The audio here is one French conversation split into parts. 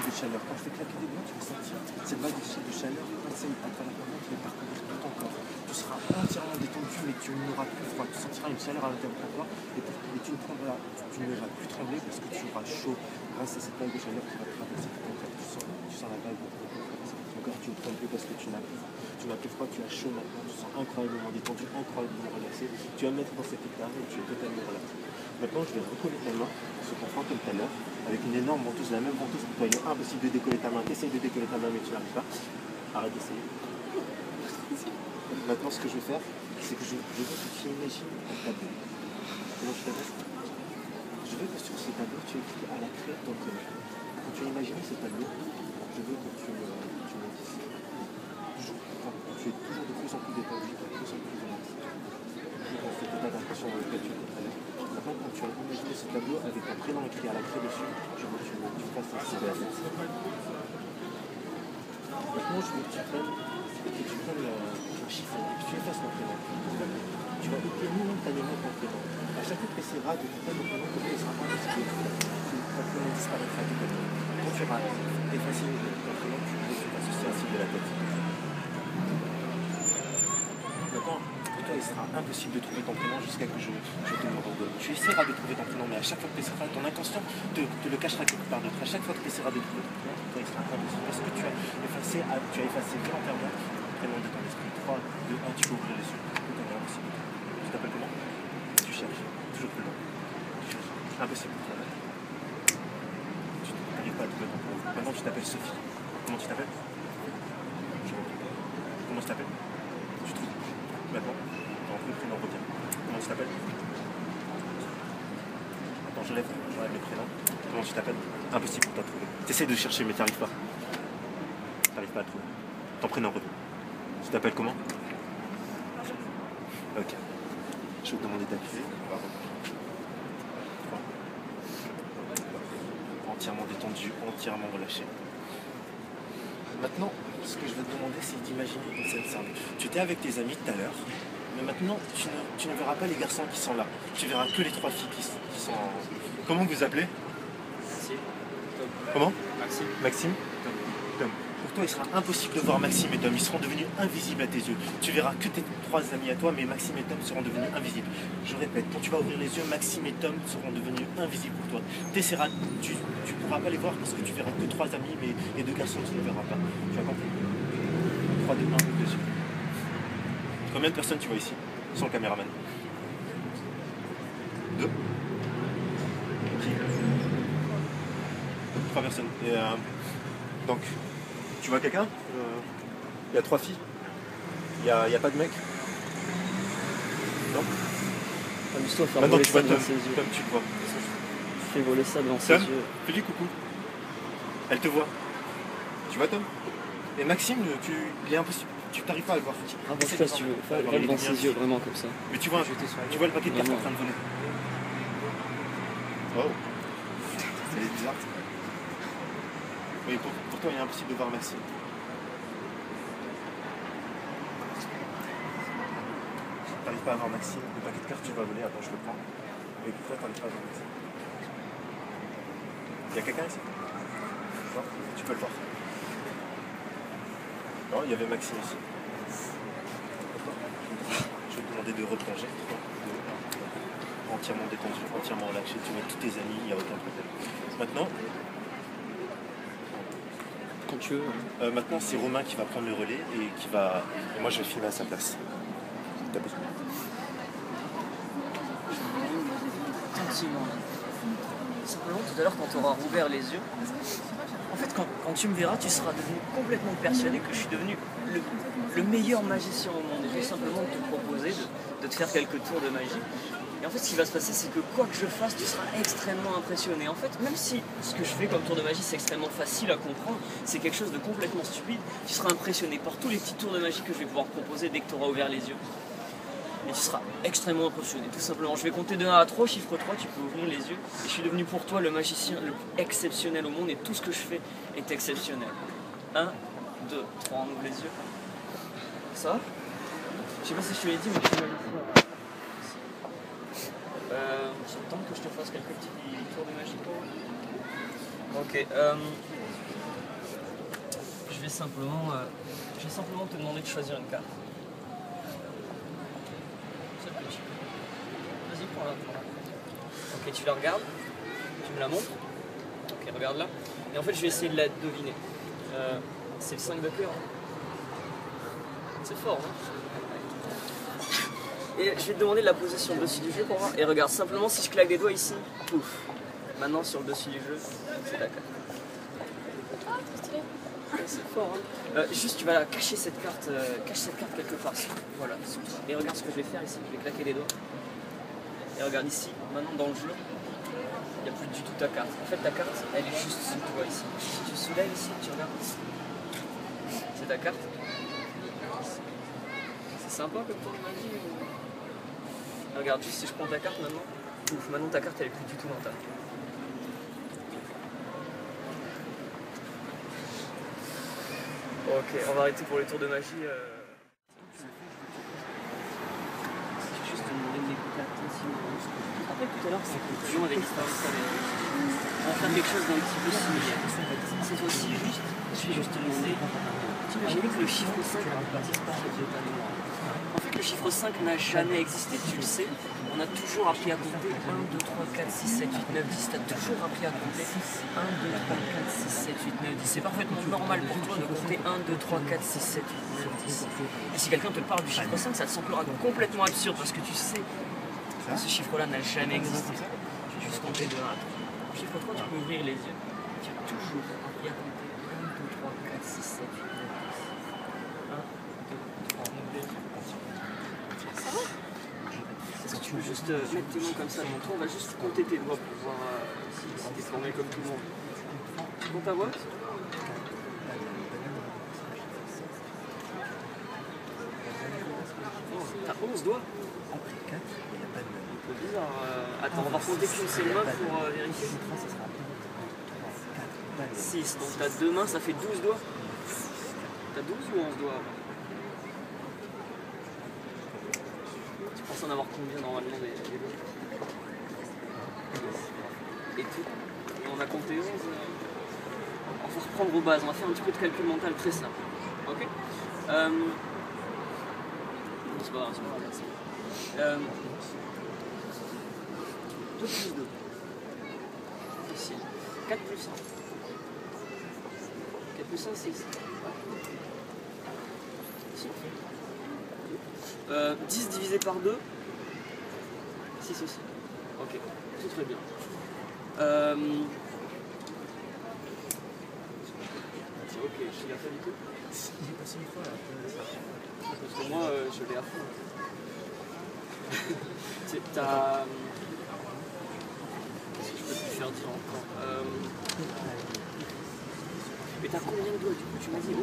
vague de chaleur. Quand je fais claquer des doigts, tu vas sentir cette vague de chaleur passer à travers ton ventre et parcourir tout ton corps. Tu seras entièrement détendu, mais tu n'auras plus froid. Tu sentiras une chaleur à l'intérieur de ton corps et tu ne vas plus trembler parce que tu auras chaud grâce à cette vague de chaleur qui va traverser tout ton corps. Tu sens la vague de ton corps, tu ne trembles plus parce que tu n'as plus froid, tu as chaud maintenant, tu sens incroyablement détendu, incroyablement relaxé. Tu vas me mettre dans cet état et tu es totalement relaxé. Maintenant, je vais recoller ta main, se comprend comme tout à l'heure, avec une énorme ventouse, la même ventouse pour toi. Il est impossible de décoller ta main. Tu essayes de décoller ta main, mais tu n'arrives pas. Arrête d'essayer. Maintenant, ce que je vais faire, c'est que je veux que tu imagines un tableau. Comment je t'appelle? Je veux que sur ce tableau, tu écris à la craie ton prénom. Quand tu as imaginé ce tableau, je veux que tu me dises. Quand tu es toujours de plus en plus détendu, de plus en plus relaxé. Dans cet état d'impression dans lequel tu es tout à l'heure. Maintenant, quand tu as imaginé ce tableau avec ton prénom écrit à la craie dessus, je veux que tu fasses un signe de la tête. Maintenant, je veux que tu prennes un chiffon et que tu effaces ton prénom. Tu vas oublier momentanément ton prénom. À chaque fois que tu essaieras de faire ton prénom, il sera pas possible. Ton prénom disparaîtra totalement. Quand tu auras effacé ton prénom, tu vas associer un signe de la tête. Maintenant, pour toi, il sera impossible de trouver ton prénom jusqu'à que je te le redonne. Tu essaieras de trouver ton prénom, mais à chaque fois que tu essaieras, ton inconscient te le cachera quelque part d'autre. À chaque fois que tu essaieras de trouver ton prénom, toi, il sera impossible. Parce que tu as effacé volontairement ton prénom de ton esprit. 3, 2, 1, tu peux ouvrir les yeux. Tout est impossible. Tu t'appelles comment? Tu cherches. Toujours plus loin. Tu cherches. Impossible. Tu n'arrives pas à trouver ton prénom. Maintenant, tu t'appelles Sophie. Comment tu t'appelles? Comment tu t'appelles? Tu trouves. Maintenant, ton prénom revient. Comment tu t'appelles? Attends, j'enlève le prénom. Comment tu t'appelles? Impossible pour toi de trouver. Tu essaies de chercher, mais tu n'arrives pas. Tu n'arrives pas à trouver. Ton prénom revient. Tu t'appelles comment? Ok. Je vais te demander d'appuyer. Entièrement détendu, entièrement relâché. Maintenant, ce que je vais te demander, c'est d'imaginer une scène simple. Tu étais avec tes amis tout à l'heure, mais maintenant, tu ne verras pas les garçons qui sont là. Tu verras que les 3 filles qui sont en... Comment vous appelez? Maxime. Tom. Comment? Maxime. Maxime? Tom. Tom. Pour toi, il sera impossible de voir Maxime et Tom. Ils seront devenus invisibles à tes yeux. Tu verras que tes 3 amis à toi, mais Maxime et Tom seront devenus invisibles. Je répète, quand tu vas ouvrir les yeux, Maxime et Tom seront devenus invisibles pour toi. Tu ne pourras pas les voir parce que tu verras que 3 amis, mais les 2 garçons, tu ne les verras pas. Tu as compris? 3, 2, 1, ouvre les yeux. Combien de personnes tu vois ici? Sans le caméraman. 2. Qui? 3 personnes. Et, donc, tu vois quelqu'un? Il y a 3 filles. Il n'y a pas de mec? Non? Amuse-toi à faire Maintenant voler tu ça vois devant Tom, ses yeux. Tom, tu le vois. Fais voler ça devant ses Tom, yeux. fais-lui coucou. Elle te voit. Tu vois Tom? Et Maxime, il est impossible. Tu n'arrives pas à le voir. Rapproche-toi si tu veux. Fais devant ses yeux, vraiment comme ça. Mais tu vois le paquet de cartes en train de voler. Oh. C'est bizarre. Oui, pour toi, il est impossible de voir Maxime. Tu n'arrives pas à voir Maxime. Le paquet de cartes, tu vas voler. Attends, je le prends. Mais pourquoi tu n'arrives pas à voir Maxime? Il y a quelqu'un ici? Tu peux le voir. Non, il y avait Maxime ici. Je vais te demander de replonger. Entièrement détendu, entièrement relâché. Tu mets tous tes amis, il n'y a aucun problème. Maintenant, Quand tu veux. Maintenant, c'est Romain qui va prendre le relais et moi je vais filmer à sa place. T'as besoin. Gentiment. Simplement, tout à l'heure, quand tu auras rouvert les yeux, en fait, quand tu me verras, tu seras devenu complètement persuadé que je suis devenu le meilleur magicien au monde. Et je vais simplement te proposer de te faire quelques tours de magie. Et en fait, ce qui va se passer, c'est que quoi que je fasse, tu seras extrêmement impressionné. En fait, même si ce que je fais comme tour de magie, c'est extrêmement facile à comprendre, c'est quelque chose de complètement stupide, tu seras impressionné par tous les petits tours de magie que je vais pouvoir te proposer dès que tu auras ouvert les yeux. Et tu seras extrêmement impressionné, tout simplement. Je vais compter de 1 à 3, chiffre 3, tu peux ouvrir les yeux. Et je suis devenu pour toi le magicien le plus exceptionnel au monde et tout ce que je fais est exceptionnel. 1, 2, 3, on ouvre les yeux. Ça va? Je sais pas si je te l'ai dit, mais tu m'as dit ça. Ça me tente que je te fasse quelques petits tours de magie. Ok, vais simplement te demander de choisir une carte. Seul petit. Vas-y, prends-la. Ok, tu la regardes, tu me la montres. Ok, regarde-la. Et en fait, je vais essayer de la deviner. C'est le 5 de cœur. C'est fort, hein. Et je vais te demander de la poser sur le dessus du jeu pour voir. Et regarde, simplement si je claque des doigts ici, pouf. Maintenant sur le dessus du jeu, c'est ta carte. C'est fort, hein. Juste tu vas cacher cette carte quelque part. Voilà, et regarde ce que je vais faire ici, je vais claquer les doigts. Et regarde ici, maintenant dans le jeu, il n'y a plus du tout ta carte. En fait ta carte, elle est juste sous toi ici. Si tu soulèves ici, tu regardes. C'est ta carte. C'est sympa comme tour de magie. Regarde juste si je prends ta carte maintenant. Ouf, maintenant ta carte elle est plus du tout dans ta. Ok, on va arrêter pour les tours de magie. Je vais juste te demander de m'écouter attentivement. Après tout à l'heure c'est long avec Star Wars. On va faire quelque chose d'un petit peu similaire. Cette fois-ci juste, je vais juste te demander. T'imagines que le chiffre 5 disparaît de ta mémoire. En fait, le chiffre 5 n'a jamais existé, tu le sais. On a toujours appris à compter 1, 2, 3, 4, 6, 7, 8, 9, 10. Tu as toujours appris à compter 1, 2, 3, 4, 6, 7, 8, 9, 10. C'est parfaitement normal pour toi de compter 1, 2, 3, 4, 6, 7, 8, 9, 10. Et si quelqu'un te parle du chiffre 5, ça te semblera complètement absurde parce que tu sais que ce chiffre-là n'a jamais existé. Tu vas juste compter de 1 à 3. Le chiffre 3, tu peux ouvrir les yeux. Tu as toujours appris à compter 1, 2, 3, 4, 6, 7, 8, 9, 10. 1, 2, 3, 4. Ça va? Est-ce que tu peux juste mettre tes mains comme ça devant toi? On va juste compter tes doigts pour voir si t'es formé comme tout le monde. Tu comptes ta boîte? Oh, t'as 11 doigts? Un peu bizarre. Attends, on va compter qu'une seule main pour vérifier. 6, donc t'as 2 mains, ça fait 12 doigts. T'as 12 ou 11 doigts? Tu penses en avoir combien normalement des doigts? Et tout? Et on a compté 11. On va reprendre aux bases, on va faire un petit peu de calcul mental très simple. Ok? C'est pas grave, c'est pas grave. 2 plus 2. Facile. 4 plus 1. 4 plus 1, 6. 10 divisé par 2. 6 aussi. Ok, tout très bien. Ok, je l'ai pas du tout. J'ai passé une fois là. Parce que moi, je l'ai à fond. T'as... Qu'est-ce que je peux te faire dire encore? Mais t'as combien de doigts du coup? Tu m'as dit 11?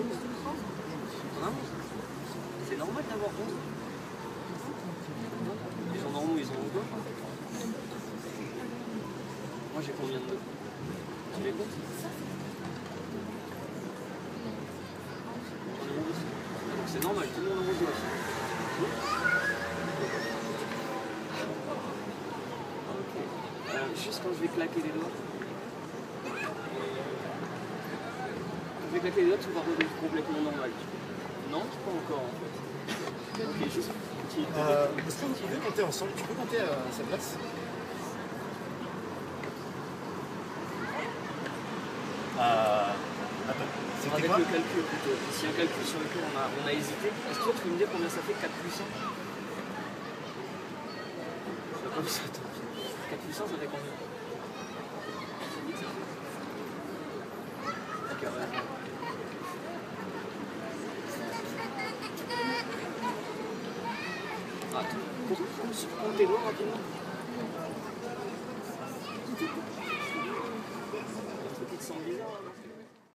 T'en as 11? C'est normal d'avoir 11? Les gens normaux, ils ont 11 doigts? Moi j'ai combien de doigts? Tu les comptes? J'en ai 11 aussi. Donc c'est normal, tout le monde a 11 doigts. Ok. Juste quand je vais claquer les doigts. Quand je vais claquer les doigts, tout va redevenir complètement normal. Non, pas encore en fait. Ok, juste petit. Est-ce qu'on peut compter ensemble? Tu peux compter à sa place? Attends, c'était Avec quoi? le calcul plutôt. S'il y a un calcul sur lequel on a hésité, est-ce que toi tu peux me dire combien ça fait 4 plus 1? Comme ça, attends. 4 plus 1, ça fait combien? C'est vite ça. Ok, ouais. Attends, compte tes doigts rapidement.